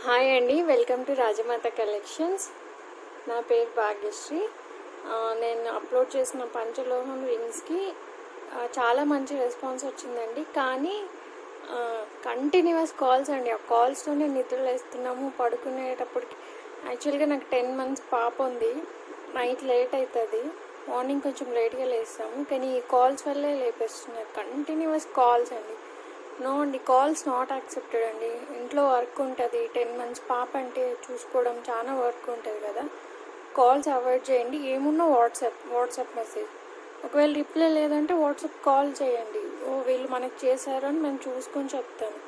Hi అండి, welcome to Rajmata collections. నా పేరు భాగ్యశ్రీ. నేను అప్లోడ్ చేసిన పంచలోహం రింగ్స్కి చాలా మంచి రెస్పాన్స్ వచ్చిందండి. కానీ కంటిన్యూస్ కాల్స్ అండి. ఆ కాల్స్తోనే నిద్రలేస్తున్నాము పడుకునేటప్పటికి. యాక్చువల్గా నాకు 10 months పాప ఉంది. నైట్ లేట్ అవుతుంది, మార్నింగ్ కొంచెం లేట్గా లేస్తాము. కానీ ఈ కాల్స్ వల్లే లేపేస్తున్నారు. కంటిన్యూస్ కాల్స్ అండి. నో అండి, కాల్స్ నాట్ యాక్సెప్టెడ్ అండి. ఇంట్లో వర్క్ ఉంటుంది, 10 months పాప అంటే చూసుకోవడం చాలా వర్క్ ఉంటుంది కదా. కాల్స్ అవాయిడ్ చేయండి. ఏమున్నా వాట్సాప్ మెసేజ్. ఒకవేళ రిప్లై లేదంటే వాట్సాప్ కాల్ చేయండి. వీళ్ళు మనకి చేశారు అని మేము చూసుకొని చెప్తాను.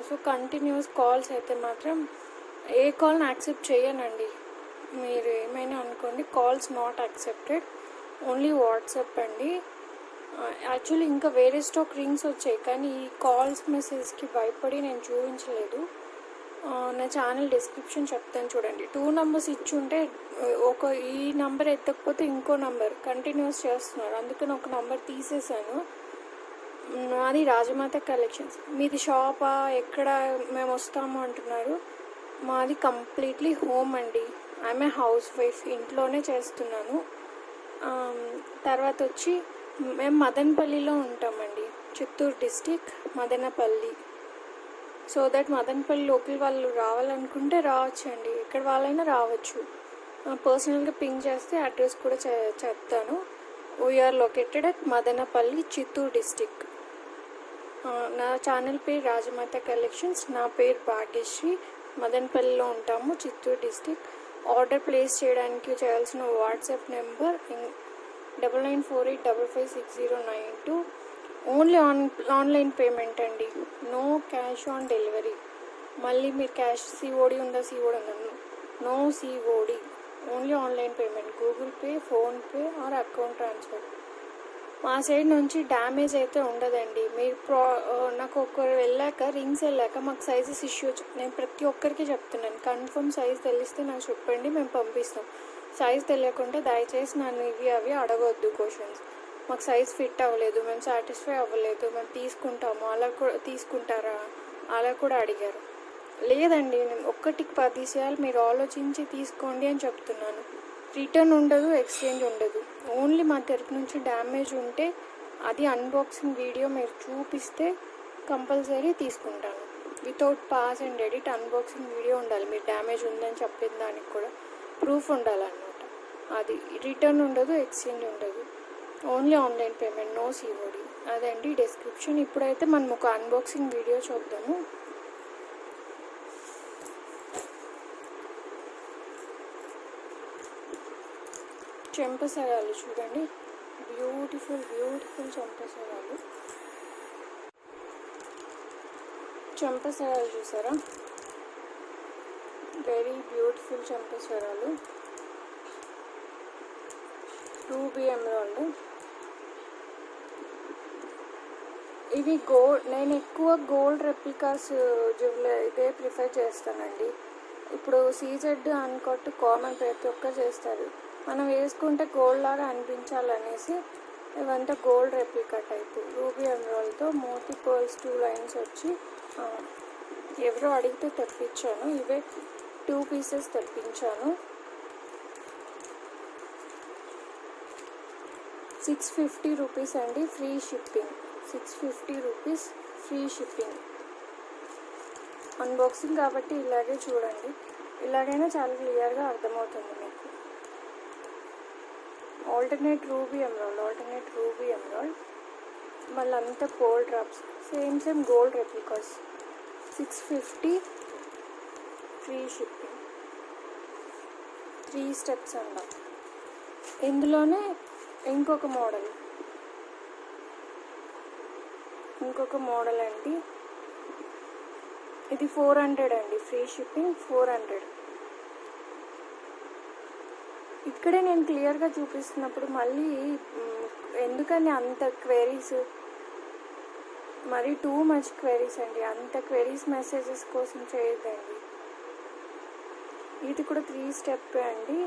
సో కంటిన్యూస్ కాల్స్ అయితే మాత్రం ఏ కాల్ని యాక్సెప్ట్ చేయనండి. మీరు ఏమైనా అనుకోండి, calls not accepted, only WhatsApp అండి. యాక్చువల్లీ ఇంకా వేరే స్టాక్ రింగ్స్ వచ్చాయి, కానీ ఈ కాల్స్ మెసేజ్కి భయపడి నేను చూపించలేదు. నా ఛానల్ డిస్క్రిప్షన్ చెప్తాను చూడండి. 2 numbers ఇచ్చి ఉంటే ఈ నంబర్ ఎత్తకపోతే ఇంకో నంబర్ కంటిన్యూస్ చేస్తున్నారు. అందుకని ఒక నంబర్ తీసేసాను. నాది రాజమాత కలెక్షన్స్. మీది షాపా, ఎక్కడ మేము వస్తాము అంటున్నారు. మాది కంప్లీట్లీ హోమ్ అండి. ఐఎమ్ ఏ హౌస్ వైఫ్, ఇంట్లోనే చేస్తున్నాను. తర్వాత వచ్చి మేము మదనపల్లిలో ఉంటామండి, Chittoor district Madanapalle. So that Madanapalle local వాళ్ళు రావాలనుకుంటే రావచ్చండి, ఎక్కడ వాళ్ళైనా రావచ్చు. పర్సనల్గా పింగ్ చేస్తే అడ్రస్ కూడా చెప్తాను. We're located at Madanapalle, Chittoor district. నా ఛానల్ పేరు రాజమాత కలెక్షన్స్. నా పేరు భాగ్యశ్రీ. మదనపల్లిలో ఉంటాము, చిత్తూరు డిస్టిక్. ఆర్డర్ ప్లేస్ చేయడానికి చేయాల్సిన WhatsApp number 9948556092. Only online payment అండి, నో క్యాష్ ఆన్ డెలివరీ. మళ్ళీ మీరు క్యాష్ సిఓడి ఉందా, no COD, only online payment. Google pay, PhonePe or account transfer. మా సైడ్ నుంచి డ్యామేజ్ అయితే ఉండదండి. మీరు నాకు ఒకరు రింగ్స్ వెళ్ళాక మాకు సైజెస్ ఇష్యూ నేను ప్రతి ఒక్కరికి చెప్తున్నాను. కన్ఫర్మ్ సైజ్ తెలిస్తే నాకు చెప్పండి, మేము పంపిస్తాం. సైజ్ తెలియకుండా దయచేసి నన్ను అవి అడగొద్దు క్వశ్చన్స్. మాకు సైజ్ ఫిట్ అవ్వలేదు, మేము సాటిస్ఫై అవ్వలేదు, మేము తీసుకుంటాము, అలా కూడా తీసుకుంటారా అలా కూడా అడిగారు. లేదండి, నేను 1కి 10 సార్లు మీరు ఆలోచించి తీసుకోండి అని చెప్తున్నాను. రిటర్న్ ఉండదు, ఎక్స్చేంజ్ ఉండదు. ఓన్లీ మా తరపు నుంచి డ్యామేజ్ ఉంటే అది అన్బాక్సింగ్ వీడియో మీరు చూపిస్తే కంపల్సరీ తీసుకుంటాను. Without pass and edit unboxing video ఉండాలి. మీరు డ్యామేజ్ ఉందని చెప్పిన దానికి కూడా ప్రూఫ్ ఉండాలన్నమాట. అది రిటర్న్ ఉండదు, ఎక్స్చేంజ్ ఉండదు. Only online payment, no COD. అదండి డిస్క్రిప్షన్. ఇప్పుడైతే మనం ఒక అన్బాక్సింగ్ వీడియో చూద్దాము. చెంపసరాలు చూడండి, బ్యూటిఫుల్ చెంపసరాలు చూసారా, వెరీ బ్యూటిఫుల్ చెంపసరాలు. Ruby emerald. ఇవి నేను ఎక్కువ గోల్డ్ రెప్లికాస్ ఇదే ప్రిఫర్ చేస్తానండి. ఇప్పుడు సీజెడ్ అన్కట్ కామన్ ప్రతి ఒక్కరు చేస్తారు. మనం వేసుకుంటే గోల్డ్ లాగా అనిపించాలనేసి ఇవంతా గోల్డ్ రెప్లికా టైపు రూబీ ఎమరాల్డ్తో మోతీ పర్ల్స్ 2 lines వచ్చి ఎవరో అడిగితే తెప్పించాను. ఇవే 2 pieces తెప్పించాను. 650 rupees అండి, free shipping. 650 rupees free shipping. Unboxing కాబట్టి ఇలాగే చూడండి, ఇలాగైనా చాలా క్లియర్గా అర్థమవుతుంది మీకు. Alternate ruby emerald. మళ్ళీ అంతా gold drops, same gold replicas. 650 free shipping. 3 steps అంట. ఇందులోనే ఇంకొక మోడల్ అండి. ఇది 400 అండి, ఫ్రీ షిప్పింగ్ 400. ఇక్కడే నేను క్లియర్గా చూపిస్తున్నప్పుడు మళ్ళీ ఎందుకని అంత క్వెరీస్, మరి టూ మచ్ క్వెరీస్ అండి. అంత క్వెరీస్ మెసేజెస్ కోసం చేయొద్దండి. ఇది కూడా 3 step అండి.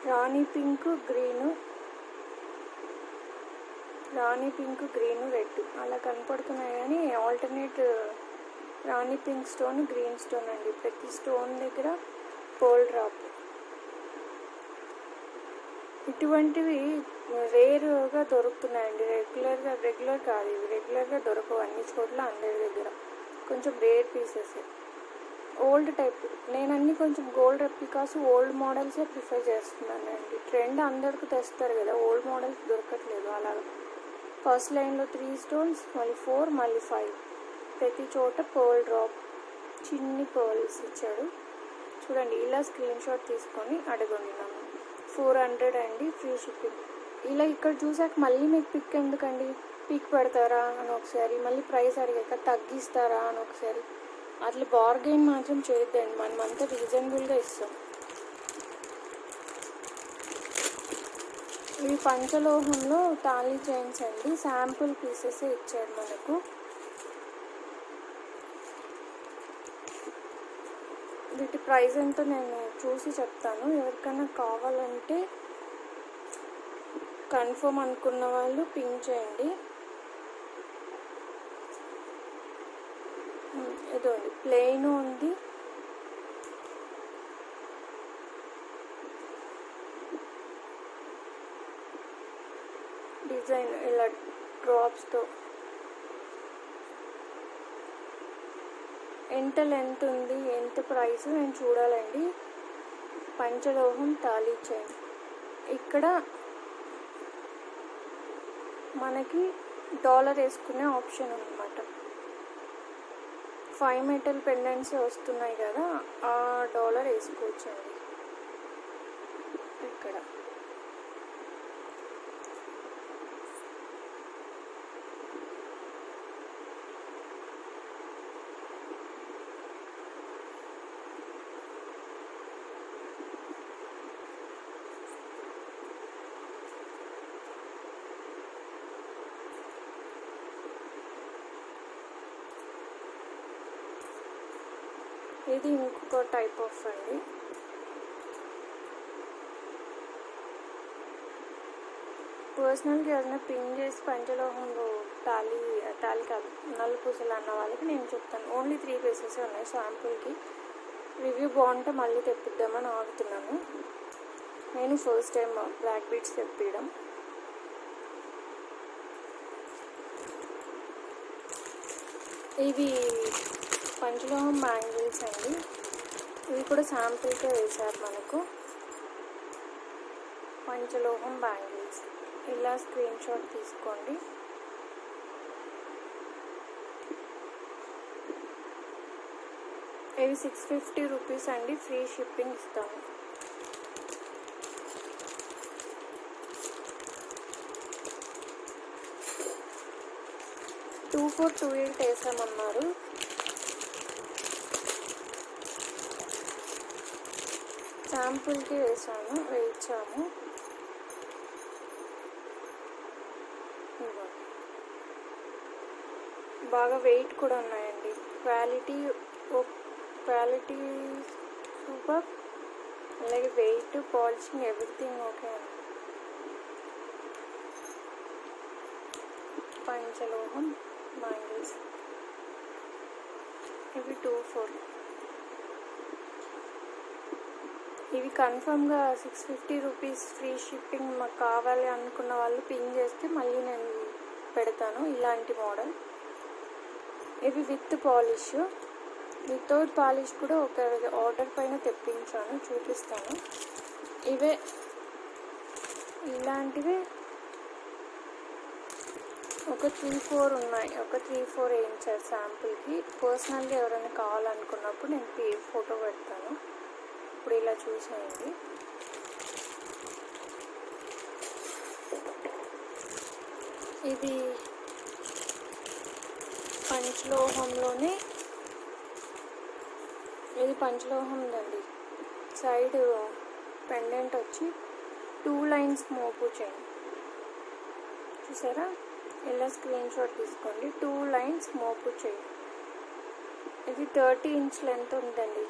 రాణి పింక్ గ్రీను రెడ్ అలా కనపడుతున్నాయి, కానీ ఆల్టర్నేట్ రాణి పింక్ స్టోన్, గ్రీన్ స్టోన్ అండి. ప్రతి స్టోన్ దగ్గర పోల్ డ్రాప్. ఇటువంటివి రేరుగా దొరుకుతున్నాయండి. రెగ్యులర్ కాదు, ఇవి రెగ్యులర్గా దొరకవు అన్ని చోట్ల, అందరి దగ్గర. కొంచెం రేర్ పీసెస్, ఓల్డ్ టైప్. నేను అన్ని కొంచెం గోల్డ్ రెప్లికాస్, ఓల్డ్ మోడల్సే ప్రిఫర్ చేస్తున్నానండి. ట్రెండ్ అందరికి తెస్తారు కదా, ఓల్డ్ మోడల్స్ దొరకట్లేదు. అలాగా ఫస్ట్ లైన్లో 3 స్టోన్స్, మళ్ళీ 4, మళ్ళీ 5. ప్రతి చోట పర్ల్ డ్రాప్, చిన్ని పర్ల్స్ ఇచ్చాడు చూడండి. ఇలా స్క్రీన్ షాట్ తీసుకొని అడగండి. నన్ను 400 అండి, ఫ్రీ షిప్పింగ్. ఇలా ఇక్కడ చూసాక మళ్ళీ మీకు పిక్ ఎందుకండి, పిక్ పెడతారా అని ఒకసారి, మళ్ళీ ప్రైస్ అడిగాక తగ్గిస్తారా అని ఒకసారి. అట్లా బార్గెన్ మాత్రం చేయొద్దండి, మనమంతా రీజనబుల్గా ఇస్తాం. ఇవి పంచలోహంలో తాళీ చైన్స్ అండి. శాంపుల్ పీసెస్ ఇచ్చారు మనకు. వీటి ప్రైస్ ఎంతో నేను చూసి చెప్తాను. ఎవరికైనా కావాలంటే కన్ఫర్మ్ అనుకున్న వాళ్ళు పింక్ చేయండి. ఇదండి ప్లెయిన్ ఉంది, డిజైన్ ఇలా డ్రాప్స్తో. ఎంత లెంత్ ఉంది, ఎంత ప్రైస్ నేను చూడాలండి. పంచలోహం తాళీ చైన్. ఇక్కడ మనకి డాలర్ వేసుకునే ఆప్షన్ అనమాట. 5 మెటల్ పెండెంట్స్ వస్తున్నాయి కదా, ఆ డాలర్ వేసుకోవచ్చండి ఇక్కడ. ఇది ఇంకొక టైప్ ఆఫ్ అండి. పర్సనల్గా ఎవరైనా పిన్ చేసి పంచలోహంలో తాళి కాదు నల్ల పూసలు అన్న వాళ్ళకి నేను చెప్తాను. ఓన్లీ 3 పీసెస్ ఉన్నాయి శాంపుల్కి. రివ్యూ బాగుంటే మళ్ళీ తెప్పిద్దామని ఆగుతున్నాను. నేను ఫస్ట్ టైం బ్లాక్ బీడ్స్ తెప్పియడం. ఇవి పంచలోహం బ్యాంగిల్స్ అండి. ఇవి కూడా శాంపుల్కే వేశారు మనకు. పంచలోహం బ్యాంగిల్స్. ఇలా స్క్రీన్ షాట్ తీసుకోండి. ఇవి 650 రూపీస్ అండి, ఫ్రీ షిప్పింగ్ ఇస్తాము. టూ 2428 వేసామన్నారు. శాంపుల్కి వేయించాము. బాగా వెయిట్ కూడా ఉన్నాయండి. Quality super. అలాగే వెయిట్, పాలిషింగ్, ఎవ్రీథింగ్ ఓకే అండి. పంచలోహం బ్యాంగిల్స్. ఇవి 24. ఇవి కన్ఫర్మ్గా 650 రూపీస్ ఫ్రీ షిప్పింగ్. మాకు కావాలి అనుకున్న వాళ్ళు పిన్ చేస్తే మళ్ళీ నేను పెడతాను ఇలాంటి మోడల్. ఇవి విత్ పాలిష్, వితౌట్ పాలిష్ కూడా ఒక ఆర్డర్ పైన తెప్పించాను, చూపిస్తాను. ఇవే ఇలాంటివి ఒక 3-4 ఉన్నాయి. ఒక 3-4 వేయించారు శాంపుల్కి. పర్సనల్గా ఎవరైనా కావాలనుకున్నప్పుడు నేను ఫోటో పెడతాను. ఇప్పుడు ఇలా చూసేయండి. ఇది పంచలోహంలోనే, ఇది పంచలోహందండి. సైడ్ పెండెంట్ వచ్చి 2 లైన్స్ మోపు చైన్ చూసారా. ఇలా స్క్రీన్ షాట్ తీసుకోండి. 2 లైన్స్ మోపు చైన్. ఇది 30 ఇంచ్ లెంత్ ఉందండి.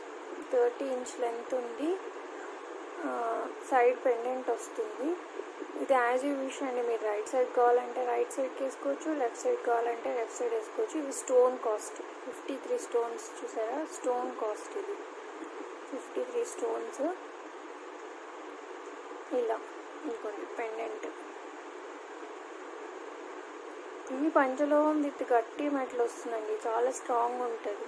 30 ఇంచ్ లెంత్ ఉంది. సైడ్ పెండెంట్ వస్తుంది. ఇది యాజ్ యూ విష్ అండి. మీరు రైట్ సైడ్ కావాలంటే రైట్ సైడ్కి వేసుకోవచ్చు, లెఫ్ట్ సైడ్ కావాలంటే లెఫ్ట్ సైడ్ వేసుకోవచ్చు. ఇవి స్టోన్ కాస్ట్ 53 స్టోన్స్. చూసారా స్టోన్ కాస్ట్ ఇది 53 స్టోన్స్. ఇలా ఇంకోండి పెండెంట్. ఇవి పంచలోహం విత్ గట్టి మెటల్ వస్తుందండి, చాలా స్ట్రాంగ్ ఉంటుంది.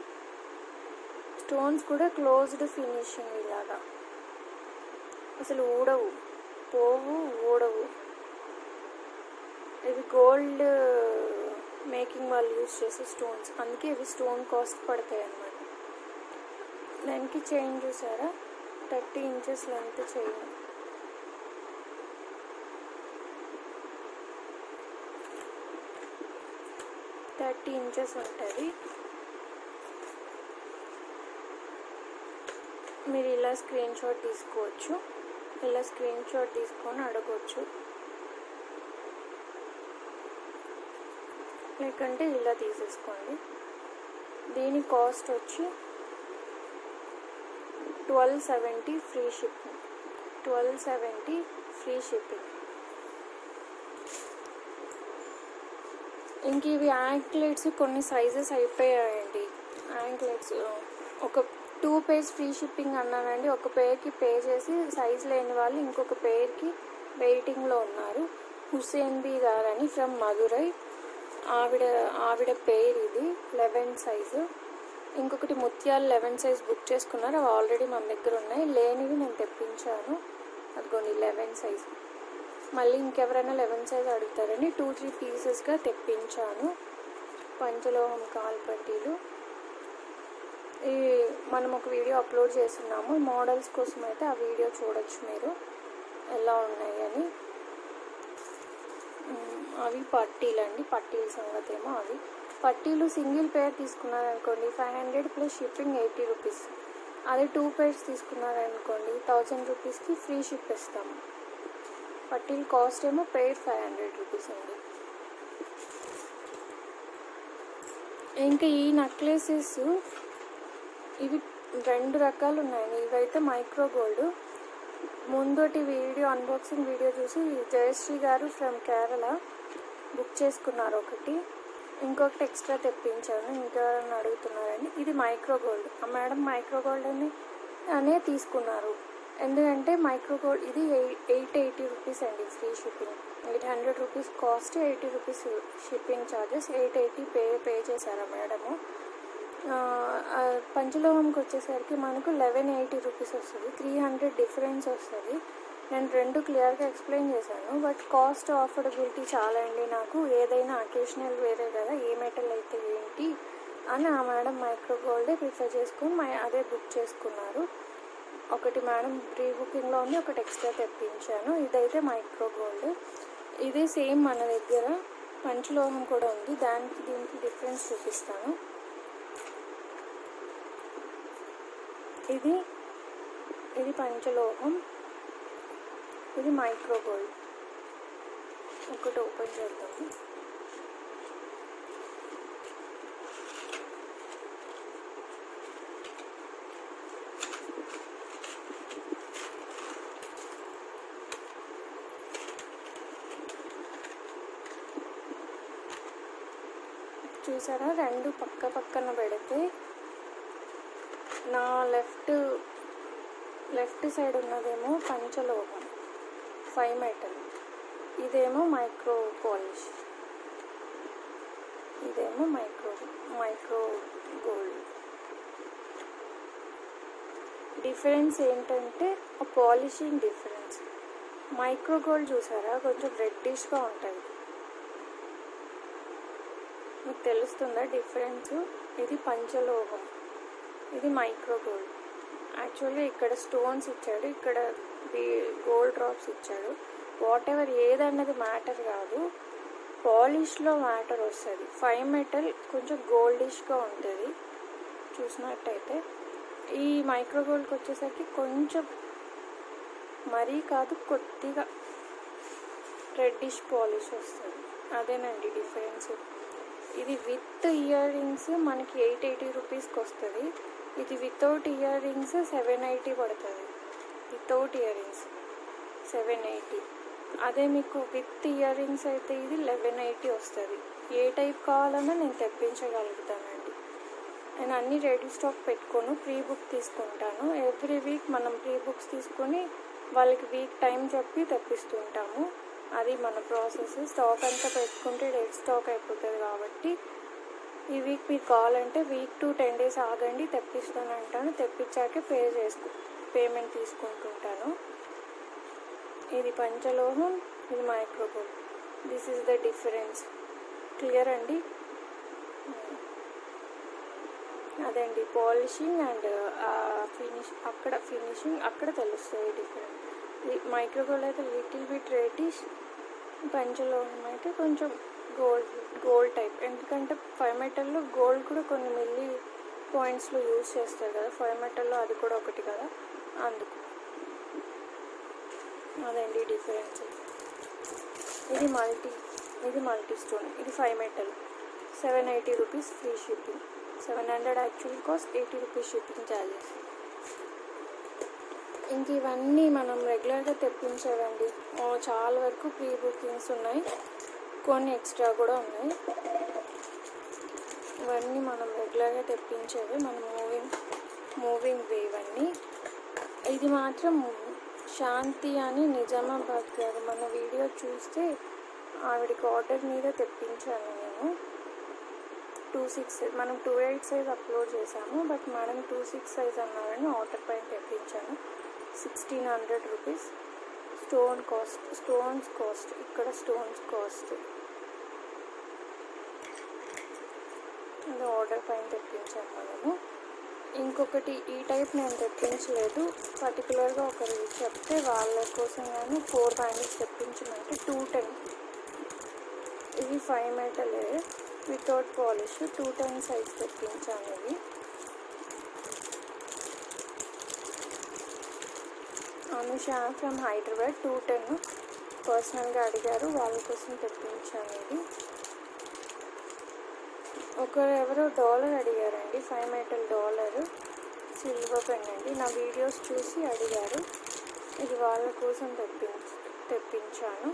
స్టోన్స్ కూడా క్లోజ్డ్ ఫినిషింగ్ ఇలాగా, అసలు ఊడవు, పోవు, ఊడవు. ఇవి గోల్డ్ మేకింగ్ వాళ్ళు యూజ్ చేసే స్టోన్స్, అందుకే ఇవి స్టోన్ కాస్ట్ పడతాయి అన్నమాట. దానికి చైన్ చూసారా 30 ఇంచెస్ లెంత్ చైన్. ఇంచెస్ ఉంటుంది. మీరు ఇలా స్క్రీన్ షాట్ తీసుకోవచ్చు, ఇలా స్క్రీన్ షాట్ తీసుకొని అడగవచ్చు, లేకంటే ఇలా తీసేసుకోండి. దీని కాస్ట్ వచ్చి 1270 ఫ్రీ షిప్పింగ్. 1270 free shipping. ఇంక ఇవి యాంక్లెట్స్ కొన్ని సైజెస్ అయిపోయాయండి. యాంక్లెట్స్ ఒక 2 pairs ఫ్రీ షిప్పింగ్ అన్నానండి. ఒక పేర్కి పే చేసి సైజ్ లేని వాళ్ళు ఇంకొక పేర్కి వెయిటింగ్లో ఉన్నారు. హుసేన్ బి గారని ఫ్రమ్ మధురై. ఆవిడ పేరు ఇది 11 సైజు. ఇంకొకటి ముత్యాలు 11 సైజ్ బుక్ చేసుకున్నారు, అవి ఆల్రెడీ మన దగ్గర ఉన్నాయి. లేనివి నేను తెప్పించాను, అదిగోండి 11 సైజు. మళ్ళీ ఇంకెవరైనా 11 సైజ్ అడుగుతారని 2-3 పీసెస్గా తెప్పించాను. పంచలోహం కాల్ పట్టీలు. ఈ మనం ఒక వీడియో అప్లోడ్ చేస్తున్నాము మోడల్స్ కోసం, అయితే ఆ వీడియో చూడొచ్చు మీరు ఎలా ఉన్నాయని. అవి పట్టీలు అండి, పట్టీల సంగతి ఏమో. అవి పట్టీలు సింగిల్ పేర్ తీసుకున్నారనుకోండి 500 ప్లస్ షిప్పింగ్ 80 రూపీస్. అదే 2 pairs తీసుకున్నారనుకోండి 1000 రూపీస్కి ఫ్రీ షిప్ ఇస్తాము. పట్టీల కాస్ట్ ఏమో పేర్ 500 రూపీస్ అండి. ఇంకా ఈ నెక్లెసెస్ ఇవి 2 రకాలు ఉన్నాయండి. ఇవైతే మైక్రో గోల్డ్. ముందటి వీడియో అన్బాక్సింగ్ వీడియో చూసి జయశ్రీ గారు ఫ్రమ్ కేరళ బుక్ చేసుకున్నారు ఒకటి, ఇంకొకటి ఎక్స్ట్రా తెప్పించాను. ఇంకా అడుగుతున్నారండి. ఇది మైక్రో గోల్డ్. ఆ మేడం మైక్రో గోల్డ్ అనే తీసుకున్నారు, ఎందుకంటే మైక్రో గోల్డ్ ఇది 880 రూపీస్ అండి free shipping. 800 rupees cost, 80 rupees shipping charges. 880 pay చేశారు మేడము. పంచలోహంకి వచ్చేసరికి మనకు 1180 రూపీస్ వస్తుంది, 300 డిఫరెన్స్ వస్తుంది. నేను 2 క్లియర్గా ఎక్స్ప్లెయిన్ చేశాను. బట్ కాస్ట్ అఫోర్డబిలిటీ చాలా అండి నాకు. ఏదైనా అకేషనల్ వేరే కదా, ఏ మెటల్ అయితే ఏంటి అని ఆ మేడం మైక్రో గోల్డే ప్రిఫర్ చేసుకొని అదే బుక్ చేసుకున్నారు. ఒకటి మేడం ప్రీ బుకింగ్లో ఉంది, ఒకటి ఎక్స్ట్రా తెప్పించాను. ఇదైతే మైక్రో గోల్డ్. ఇది సేమ్ మన దగ్గర పంచలోహం కూడా ఉంది, దీనికి డిఫరెన్స్ చూపిస్తాను. ఇది పంచలోహం, ఇది మైక్రో గోల్డ్. ఒకటి ఓపెన్ చేద్దాము. చూసారా, 2 పక్కన పెడితే నా లెఫ్ట్ సైడ్ ఉన్నదేమో పంచలోహం 5 మెటల్, ఇదేమో మైక్రో పాలిష్, ఇదేమో మైక్రో గోల్డ్. డిఫరెన్స్ ఏంటంటే ఆ పాలిషింగ్ డిఫరెన్స్. మైక్రో గోల్డ్ చూసారా కొంచెం రెడ్డిష్గా ఉంటుంది, మీకు తెలుస్తుందా డిఫరెన్స్? ఇది పంచలోహం, ఇది మైక్రో గోల్డ్. యాక్చువల్గా ఇక్కడ స్టోన్స్ ఇచ్చాడు, ఇక్కడ గోల్డ్ డ్రాప్స్ ఇచ్చాడు. వాట్ ఎవర్ ఏదన్నది మ్యాటర్ కాదు, పాలిష్లో మ్యాటర్ వస్తుంది. 5 మెటల్ కొంచెం గోల్డిష్గా ఉంటుంది చూసినట్టయితే. ఈ మైక్రో గోల్డ్కి వచ్చేసరికి కొంచెం మరీ కాదు, కొద్దిగా రెడ్డిష్ పాలిష్ వస్తుంది. అదేనండి డిఫరెన్స్. ఇది విత్ ఇయర్ రింగ్స్ మనకి 880 రూపీస్కి వస్తుంది. ఇది వితౌట్ ఇయర్ రింగ్స్ 780 పడుతుంది. Without ear rings 780. అదే మీకు విత్ ఇయర్ రింగ్స్ అయితే ఇది 1180 వస్తుంది. ఏ టైప్ కావాలన్నా నేను తెప్పించగలుగుతానండి. నేను అన్నీ రెడీ స్టాక్ పెట్టుకోను, ప్రీ బుక్ తీసుకుంటాను. ఎవ్రీ వీక్ మనం ప్రీ బుక్స్ తీసుకొని వాళ్ళకి వీక్ టైం చెప్పి తెప్పిస్తుంటాము. అది మన ప్రాసెస్. స్టాక్ అంతా పెట్టుకుంటే డెడ్ స్టాక్ అయిపోతుంది కాబట్టి ఈ వీక్ మీకు కావాలంటే వీక్ టు 10 days ఆగండి, తెప్పిస్తానంటాను. తెప్పించాకే పేమెంట్ తీసుకుంటుంటాను. ఇది పంచలోహం, ఇది micro gold. This is the difference. Clear అండి? అదండి పాలిషింగ్ అండ్ ఫినిషింగ్ అక్కడ తెలుస్తుంది డిఫరెన్స్. మైక్రోగోల్డ్ అయితే లిటిల్ బిట్ రెడ్డిష్, పంచలోహం అయితే కొంచెం గోల్డ్ టైప్. ఎందుకంటే 5 metalలో గోల్డ్ కూడా కొన్ని మిల్లీ పాయింట్స్లో యూజ్ చేస్తారు కదా, 5 metalలో అది కూడా ఒకటి కదా, అందుకు. అదండి డిఫరెన్స్. ఇది మల్టీ స్టోన్, ఇది 5 metal, 780 rupees free shipping. 700 actual cost, 80 rupees shipping charges. ఇంక ఇవన్నీ మనం రెగ్యులర్గా తెప్పించేవండి. చాలా వరకు ప్రీ బుకింగ్స్ ఉన్నాయి, కొన్ని ఎక్స్ట్రా కూడా ఉన్నాయి. ఇవన్నీ మనం రెగ్యులర్గా తెప్పించేవి, మనం మూవింగ్ వే ఇవన్నీ. ఇది మాత్రం శాంతి అని నిజామాబాద్ గారు మన వీడియో చూస్తే ఆవిడకి ఆర్డర్ మీద తెప్పించాను నేను. 2/6 మనం 2/8 సైజ్ అప్లోడ్ చేశాము, బట్ మేడం 2/6 సైజ్ అన్నారని ఆర్డర్ పైన తెప్పించాను. 1600 rupees స్టోన్స్ కాస్ట్ ఇక్కడ స్టోన్స్ కాస్ట్ అది ఆర్డర్ పైన తెప్పించాము మనము. ఇంకొకటి ఈ టైప్ నేను తెప్పించలేదు, పర్టికులర్గా ఒకరు చెప్తే వాళ్ళ కోసం కానీ 4 bangles తెప్పించమంటే 210. ఇవి 5 metal వితౌట్ పాలిష్, 210 సైజ్ తెప్పించాను. ఇవి అనుష ఫ్రమ్ హైదరాబాద్ 210 పర్సనల్గా అడిగారు, వాళ్ళ కోసం తెప్పించాను. ఇది ఎవరో $1 అడిగారండి, 5 metal $1 సిల్వర్ పెన్ అండి. నా వీడియోస్ చూసి అడిగారు, ఇది వాళ్ళ కోసం తెప్పించాను.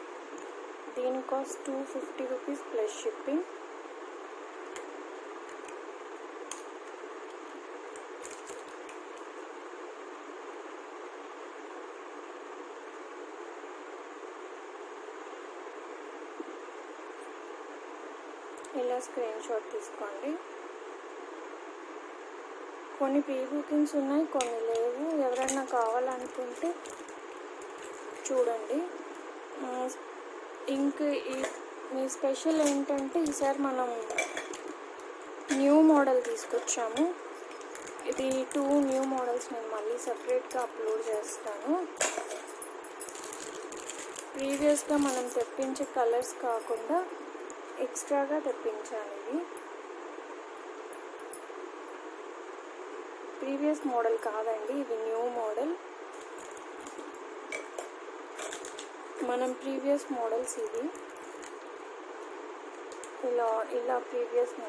దీని కాస్ట్ 250 rupees ప్లస్ షిప్పింగ్. ఇలా స్క్రీన్ షాట్ తీసుకోండి. కొన్ని ప్రీ బుకింగ్స్ ఉన్నాయి, కొన్ని లేవు. ఎవరైనా కావాలనుకుంటే చూడండి. మీ స్పెషల్ ఏంటంటే ఈసారి మనం న్యూ మోడల్ తీసుకొచ్చాము. ఇది 2 న్యూ మోడల్స్ నేను మళ్ళీ సపరేట్గా అప్లోడ్ చేస్తాను. ప్రీవియస్గా మనం తెప్పించే కలర్స్ కాకుండా ఎక్స్ట్రాగా తెప్పించాను. ఇది ప్రీవియస్ మోడల్ కాదండి, ఇది న్యూ మోడల్. మనం ప్రీవియస్ మోడల్స్ ఇవి ఇలా ప్రీవియస్ మోడల్.